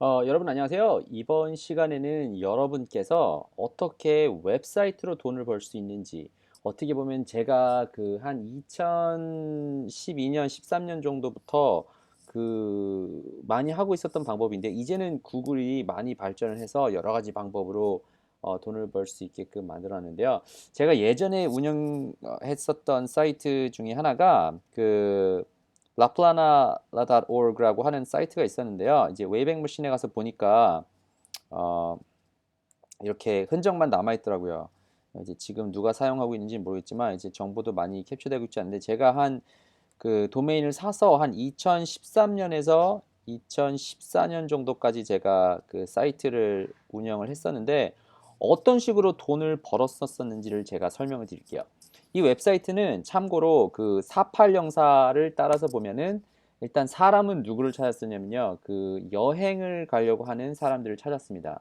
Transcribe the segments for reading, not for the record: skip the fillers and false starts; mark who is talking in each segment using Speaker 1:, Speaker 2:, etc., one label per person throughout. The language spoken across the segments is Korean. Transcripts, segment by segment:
Speaker 1: 여러분 안녕하세요. 이번 시간에는 여러분께서 어떻게 웹사이트로 돈을 벌 수 있는지, 어떻게 보면 제가 그 한 2012년, 13년 정도부터 많이 하고 있었던 방법인데, 이제는 구글이 많이 발전을 해서 여러 가지 방법으로 돈을 벌 수 있게끔 만들었는데요. 제가 예전에 운영했었던 사이트 중에 하나가 laplana.org라고 하는 사이트가 있었는데요. 이제 웨이백 머신에 가서 보니까 어, 이렇게 흔적만 남아 있더라고요. 이제 지금 누가 사용하고 있는지 모르겠지만 이제 정보도 많이 캡처되고 있지 않는데, 제가 한 도메인을 사서 한 2013년에서 2014년 정도까지 제가 그 사이트를 운영을 했었는데, 어떤 식으로 돈을 벌었었는지를 제가 설명을 드릴게요. 이 웹사이트는 참고로 그 48 형사를 따라서 보면은, 일단 사람은 누구를 찾았었냐면요, 그 여행을 가려고 하는 사람들을 찾았습니다.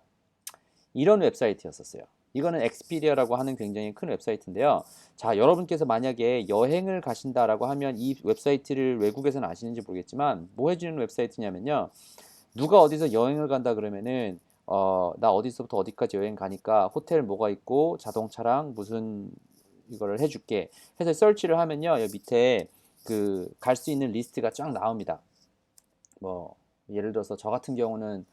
Speaker 1: 이런 웹사이트였었어요. 이거는 엑스피디아라고 하는 굉장히 큰 웹사이트인데요. 자, 여러분께서 만약에 여행을 가신다라고 하면 이 웹사이트를 외국에서는 아시는지 모르겠지만 뭐 해주는 웹사이트냐면요. 누가 어디서 여행을 간다 그러면은 나 어디서부터 어디까지 여행 가니까 호텔 뭐가 있고 자동차랑 무슨 이거를 해줄게 해서 서치를 하면요, 여기 밑에 그 갈 수 있는 리스트가 쫙 나옵니다. 뭐 예를 들어서 저 같은 경우는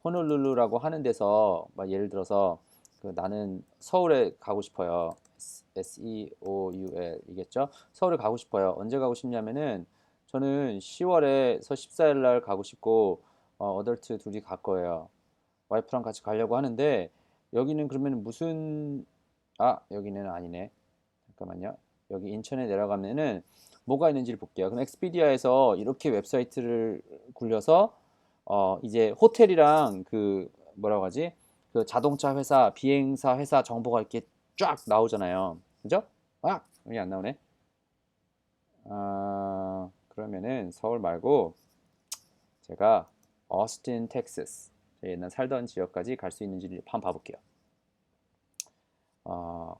Speaker 1: 호놀룰루라고 하는 데서 막 예를 들어서 나는 서울에 가고 싶어요. SEOUL이겠죠? 서울에 가고 싶어요. 언제 가고 싶냐면은 저는 10월에서 14일 날 가고 싶고 어덜트 둘이 갈 거예요. 와이프랑 같이 가려고 하는데, 여기는 그러면 무슨, 여기는 아니네. 잠깐만요. 여기 인천에 내려가면은 뭐가 있는지를 볼게요. 그럼 엑스피디아에서 이렇게 웹사이트를 굴려서 이제 호텔이랑 뭐라고 하지? 그 자동차 회사, 비행사 회사 정보가 이렇게 쫙 나오잖아요. 그죠? 여기 안 나오네. 그러면은 서울 말고 제가 어스틴, 텍사스, 제가 옛날 살던 지역까지 갈 수 있는지를 한번 봐볼게요. 어,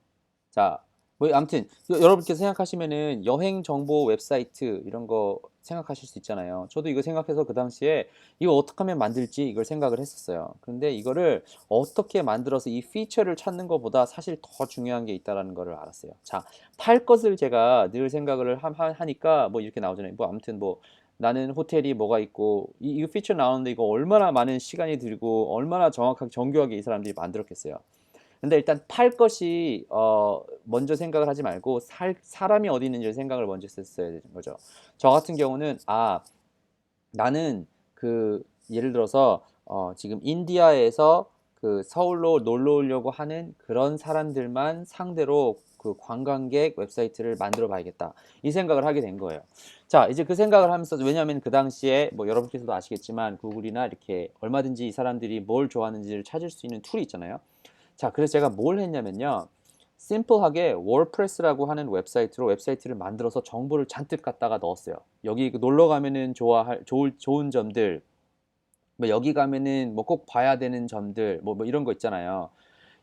Speaker 1: 자, 뭐 아무튼 여러분께서 생각하시면은 여행 정보 웹사이트 이런 거 생각하실 수 있잖아요. 저도 이거 생각해서 그 당시에 이거 어떻게 하면 만들지 이걸 생각을 했었어요. 그런데 이거를 어떻게 만들어서 이 피처를 찾는 것보다 사실 더 중요한 게 있다라는 거를 알았어요. 자, 팔 것을 제가 늘 생각을 하니까 뭐 이렇게 나오잖아요. 뭐 아무튼 뭐 나는 호텔이 뭐가 있고 이 피처 나오는데 이거 얼마나 많은 시간이 들고 얼마나 정확하게 정교하게 이 사람들이 만들었겠어요. 근데 일단 팔 것이 먼저 생각을 하지 말고 사람이 어디 있는지를 생각을 먼저 했어야 되는 거죠. 저 같은 경우는 나는 예를 들어서 지금 인디아에서 서울로 놀러 오려고 하는 그런 사람들만 상대로 그 관광객 웹사이트를 만들어 봐야겠다, 이 생각을 하게 된 거예요. 자, 이제 그 생각을 하면서, 왜냐하면 그 당시에 뭐 여러분께서도 아시겠지만 구글이나 이렇게 얼마든지 이 사람들이 뭘 좋아하는지를 찾을 수 있는 툴이 있잖아요. 자, 그래서 제가 뭘 했냐면요. 심플하게 워드프레스라고 하는 웹사이트로 웹사이트를 만들어서 정보를 잔뜩 갖다가 넣었어요. 여기 놀러 가면은 좋은 점들, 뭐 여기 가면은 뭐 꼭 봐야 되는 점들, 뭐 이런 거 있잖아요.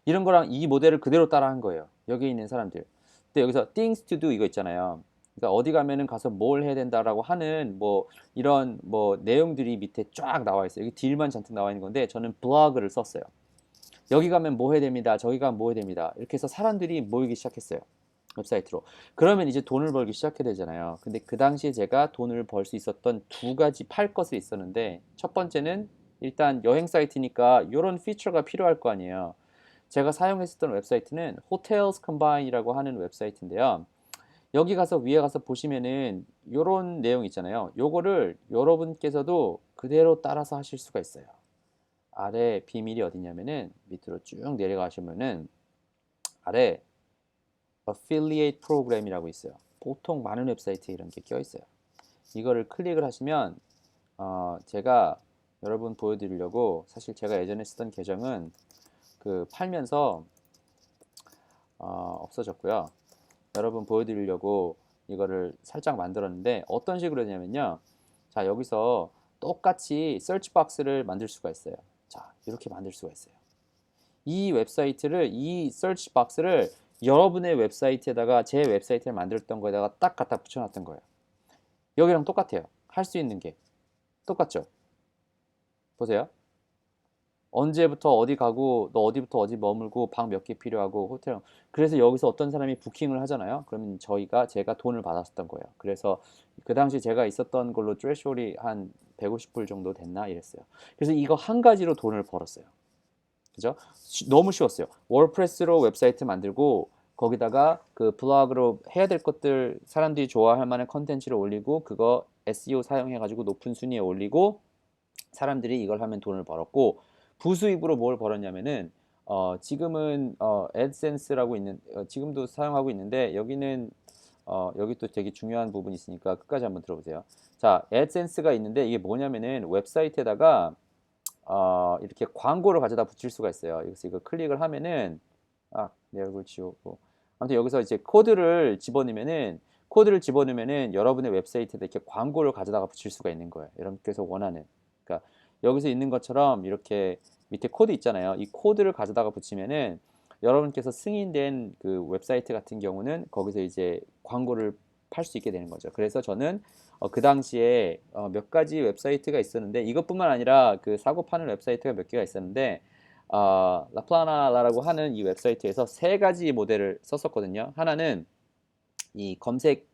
Speaker 1: 이런 거랑 이 모델을 그대로 따라 한 거예요. 여기 있는 사람들. 근데 여기서 things to do 이거 있잖아요. 그러니까 어디 가면은 가서 뭘 해야 된다라고 하는 뭐 이런 뭐 내용들이 밑에 쫙 나와 있어요. 여기 딜만 잔뜩 나와 있는 건데, 저는 블로그를 썼어요. 여기 가면 뭐 해야 됩니다. 저기 가면 뭐 해야 됩니다. 이렇게 해서 사람들이 모이기 시작했어요. 웹사이트로. 그러면 이제 돈을 벌기 시작해야 되잖아요. 근데 그 당시에 제가 돈을 벌 수 있었던 두 가지 팔 것이 있었는데, 첫 번째는 일단 여행 사이트니까 이런 피처가 필요할 거 아니에요. 제가 사용했었던 웹사이트는 Hotels Combine이라고 하는 웹사이트인데요. 여기 가서 위에 가서 보시면은 이런 내용 있잖아요. 요거를 여러분께서도 그대로 따라서 하실 수가 있어요. 아래 비밀이 어디냐면은 밑으로 쭉 내려가시면은 아래 Affiliate 프로그램이라고 있어요. 보통 많은 웹사이트에 이런 게 껴 있어요. 이거를 클릭을 하시면 제가 여러분 보여드리려고, 사실 제가 예전에 쓰던 계정은 팔면서 없어졌고요. 여러분 보여드리려고 이거를 살짝 만들었는데, 어떤 식으로 되냐면요. 자, 여기서 똑같이 서치 박스를 만들 수가 있어요. 자, 이렇게 만들 수가 있어요. 이 서치 박스를 여러분의 웹사이트에다가 제 웹사이트를 만들었던 거에다가 딱 갖다 붙여놨던 거예요. 여기랑 똑같아요. 할 수 있는 게 똑같죠? 보세요. 언제부터 어디 가고 너 어디부터 어디 머물고 방 몇 개 필요하고 호텔 그래서 여기서 어떤 사람이 부킹을 하잖아요. 그러면 제가 돈을 받았었던 거예요. 그래서 그 당시 제가 있었던 걸로 트레시홀이 한 150불 정도 됐나 이랬어요. 그래서 이거 한 가지로 돈을 벌었어요. 그죠? 너무 쉬웠어요. 월프레스로 웹사이트 만들고 거기다가 그 블로그로 해야 될 것들 사람들이 좋아할 만한 컨텐츠를 올리고 그거 SEO 사용해가지고 높은 순위에 올리고 사람들이 이걸 하면 돈을 벌었고 부수입으로 뭘 벌었냐면은 지금은 애드센스라고 있는 지금도 사용하고 있는데 여기는 여기 또 되게 중요한 부분이 있으니까 끝까지 한번 들어보세요. 자, 애드센스가 있는데 이게 뭐냐면은 웹사이트에다가 이렇게 광고를 가져다 붙일 수가 있어요. 그래서 이거 클릭을 하면은 내 얼굴 지우고 아무튼 여기서 이제 코드를 집어넣으면은 여러분의 웹사이트에 이렇게 광고를 가져다가 붙일 수가 있는 거예요. 여러분께서 원하는. 그러니까 여기서 있는 것처럼 이렇게 밑에 코드 있잖아요. 이 코드를 가져다가 붙이면은 여러분께서 승인된 그 웹사이트 같은 경우는 거기서 이제 광고를 팔 수 있게 되는 거죠. 그래서 저는 그 당시에 몇 가지 웹사이트가 있었는데 이것뿐만 아니라 그 사고 파는 웹사이트가 몇 개가 있었는데 라플라나라고 하는 이 웹사이트에서 세 가지 모델을 썼었거든요. 하나는 이 검색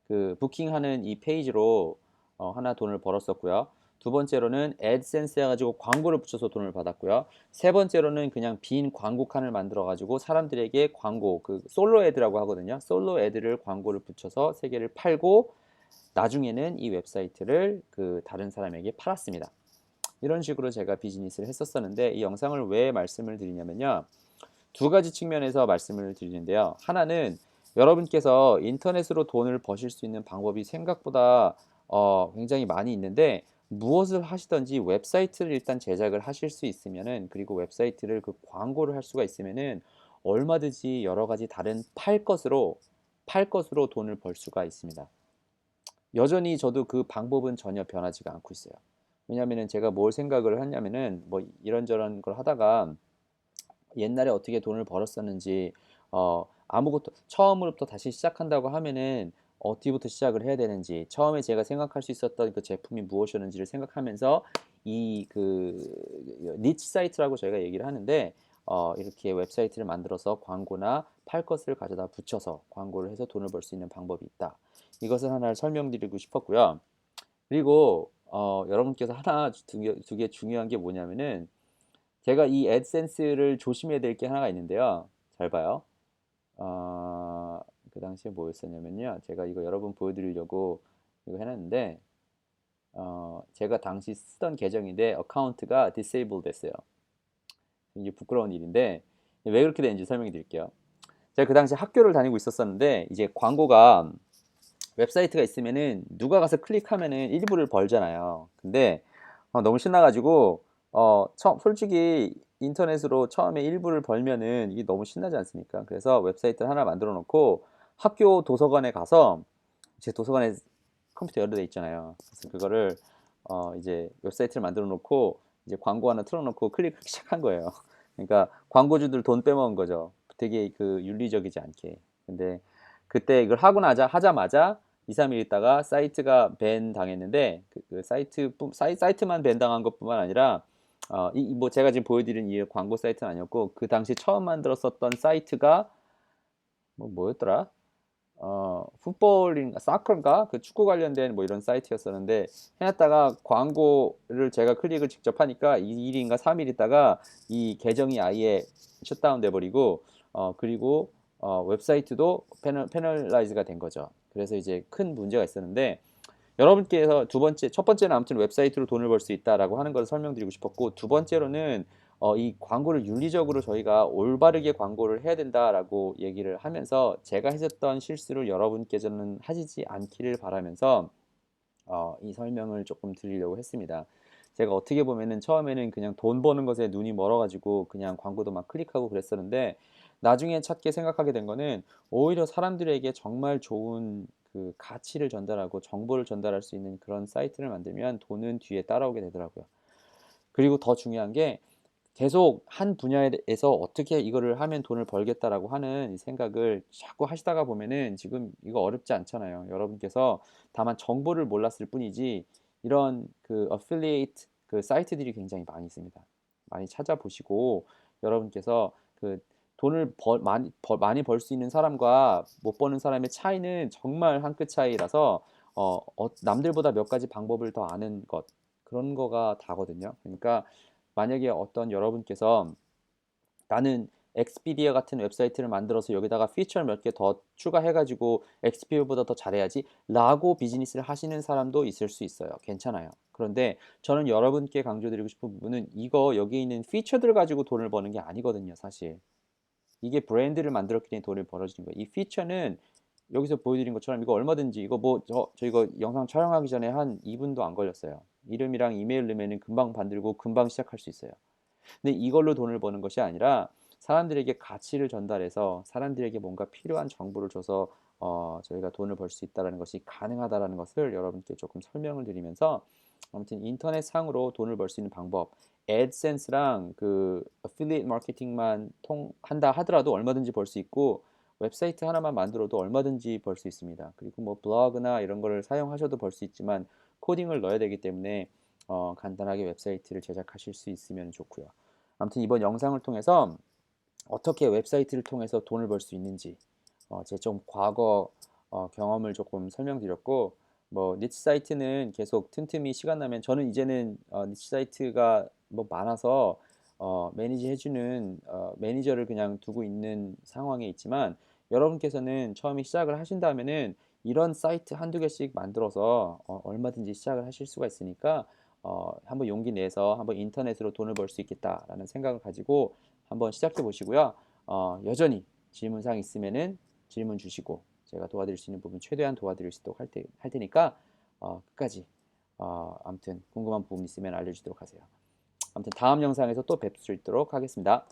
Speaker 1: 그 부킹하는 이 페이지로 하나 돈을 벌었었고요. 두 번째로는 애드센스 해가지고 광고를 붙여서 돈을 받았고요. 세 번째로는 그냥 빈 광고 칸을 만들어 가지고 사람들에게 광고 그 솔로 애드라고 하거든요. 솔로 애드를 광고를 붙여서 세 개를 팔고 나중에는 이 웹사이트를 그 다른 사람에게 팔았습니다. 이런 식으로 제가 비즈니스를 했었었는데 이 영상을 왜 말씀을 드리냐면요. 두 가지 측면에서 말씀을 드리는데요. 하나는 여러분께서 인터넷으로 돈을 버실 수 있는 방법이 생각보다 굉장히 많이 있는데 무엇을 하시든지 웹사이트를 일단 제작을 하실 수 있으면은 그리고 웹사이트를 그 광고를 할 수가 있으면은 얼마든지 여러 가지 다른 팔 것으로 돈을 벌 수가 있습니다. 여전히 저도 그 방법은 전혀 변하지가 않고 있어요. 왜냐면은 제가 뭘 생각을 했냐면은 뭐 이런저런 걸 하다가 옛날에 어떻게 돈을 벌었었는지 아무것도 처음으로부터 다시 시작한다고 하면은 어디부터 시작을 해야 되는지 처음에 제가 생각할 수 있었던 그 제품이 무엇이었는지를 생각하면서 이 그 니치 사이트라고 저희가 얘기를 하는데 이렇게 웹사이트를 만들어서 광고나 팔 것을 가져다 붙여서 광고를 해서 돈을 벌 수 있는 방법이 있다. 이것을 하나 설명드리고 싶었고요. 그리고 여러분께서 하나 두 개 중요한 게 뭐냐면은 제가 이 애드센스를 조심해야 될 게 하나가 있는데요. 잘 봐요. 어, 그 당시에 뭐였었냐면요. 제가 이거 여러분 보여드리려고 이거 해놨는데 제가 당시 쓰던 계정인데 어카운트가 디세이블 됐어요. 이게 부끄러운 일인데 왜 그렇게 되는지 설명해 드릴게요. 제가 그 당시 학교를 다니고 있었었는데 이제 광고가 웹사이트가 있으면은 누가 가서 클릭하면은 일부를 벌잖아요. 근데 너무 신나가지고 솔직히 인터넷으로 처음에 일부를 벌면은 이게 너무 신나지 않습니까? 그래서 웹사이트를 하나 만들어 놓고 학교 도서관에 가서 제 도서관에 컴퓨터 여러 대 있잖아요. 그래서 그거를 이제 웹사이트를 만들어 놓고 이제 광고 하나 틀어 놓고 클릭하기 시작한 거예요. 그러니까 광고주들 돈 빼먹은 거죠. 되게 그 윤리적이지 않게. 근데 그때 이걸 하자마자 2, 3일 있다가 사이트가 밴 당했는데 사이트만 밴 당한 것뿐만 아니라 뭐 제가 지금 보여드린 이 광고 사이트는 아니었고 그 당시 처음 만들었었던 사이트가 뭐였더라? 풋볼인가 사커인가 그 축구 관련된 뭐 이런 사이트였었는데 해놨다가 광고를 제가 클릭을 직접 하니까 2일인가 3일 있다가 이 계정이 아예 셧다운 돼 버리고 그리고 웹사이트도 패널라이즈가 된 거죠. 그래서 이제 큰 문제가 있었는데 여러분께서 첫 번째는 아무튼 웹사이트로 돈을 벌 수 있다라고 하는 것을 설명드리고 싶었고 두 번째로는 이 광고를 윤리적으로 저희가 올바르게 광고를 해야 된다라고 얘기를 하면서 제가 했었던 실수를 여러분께서는 하시지 않기를 바라면서 이 설명을 조금 드리려고 했습니다. 제가 어떻게 보면은 처음에는 그냥 돈 버는 것에 눈이 멀어가지고 그냥 광고도 막 클릭하고 그랬었는데 나중에 찾게 생각하게 된 거는 오히려 사람들에게 정말 좋은 그 가치를 전달하고 정보를 전달할 수 있는 그런 사이트를 만들면 돈은 뒤에 따라오게 되더라고요. 그리고 더 중요한 게 계속 한 분야에서 어떻게 이거를 하면 돈을 벌겠다라고 하는 생각을 자꾸 하시다가 보면은 지금 이거 어렵지 않잖아요. 여러분께서 다만 정보를 몰랐을 뿐이지 이런 그 어필리에이트 그 사이트들이 굉장히 많이 있습니다. 많이 찾아보시고 여러분께서 그 돈을 많이 벌 수 있는 사람과 못 버는 사람의 차이는 정말 한 끗 차이라서 남들보다 몇 가지 방법을 더 아는 것 그런 거가 다거든요. 그러니까 만약에 어떤 여러분께서 나는 엑스피디아 같은 웹사이트를 만들어서 여기다가 피처를 몇 개 더 추가해가지고 엑스피디아보다 더 잘해야지 라고 비즈니스를 하시는 사람도 있을 수 있어요. 괜찮아요. 그런데 저는 여러분께 강조드리고 싶은 부분은 이거 여기 있는 피처들 가지고 돈을 버는 게 아니거든요, 사실. 이게 브랜드를 만들었기 때문에 돈을 벌어지는 거예요. 이 피처는 여기서 보여드린 것처럼 이거 얼마든지 이거 뭐 저 이거 영상 촬영하기 전에 한 2분도 안 걸렸어요. 이름이랑 이메일 넣으면 금방 만들고 금방 시작할 수 있어요. 근데 이걸로 돈을 버는 것이 아니라 사람들에게 가치를 전달해서 사람들에게 뭔가 필요한 정보를 줘서 저희가 돈을 벌 수 있다는 것이 가능하다라는 것을 여러분께 조금 설명을 드리면서 아무튼 인터넷 상으로 돈을 벌 수 있는 방법, 애드센스랑 그 애필리에이트 마케팅만 한다 하더라도 얼마든지 벌 수 있고 웹사이트 하나만 만들어도 얼마든지 벌 수 있습니다. 그리고 뭐 블로그나 이런 거를 사용하셔도 벌 수 있지만 코딩을 넣어야 되기 때문에 간단하게 웹사이트를 제작하실 수 있으면 좋고요. 아무튼 이번 영상을 통해서 어떻게 웹사이트를 통해서 돈을 벌 수 있는지 제 좀 과거 경험을 조금 설명드렸고 뭐 니치 사이트는 계속 틈틈이 시간 나면 저는 이제는 니치 사이트가 뭐 많아서 매니지 해주는 매니저를 그냥 두고 있는 상황에 있지만 여러분께서는 처음에 시작을 하신다면은 이런 사이트 한두 개씩 만들어서 얼마든지 시작을 하실 수가 있으니까 한번 용기 내서 한번 인터넷으로 돈을 벌 수 있겠다라는 생각을 가지고 한번 시작해 보시고요. 여전히 질문사항 있으면은 질문 주시고 제가 도와드릴 수 있는 부분 최대한 도와드릴 수 있도록 할 테니까 끝까지 아무튼 궁금한 부분 있으면 알려주도록 하세요. 아무튼 다음 영상에서 또 뵐 수 있도록 하겠습니다.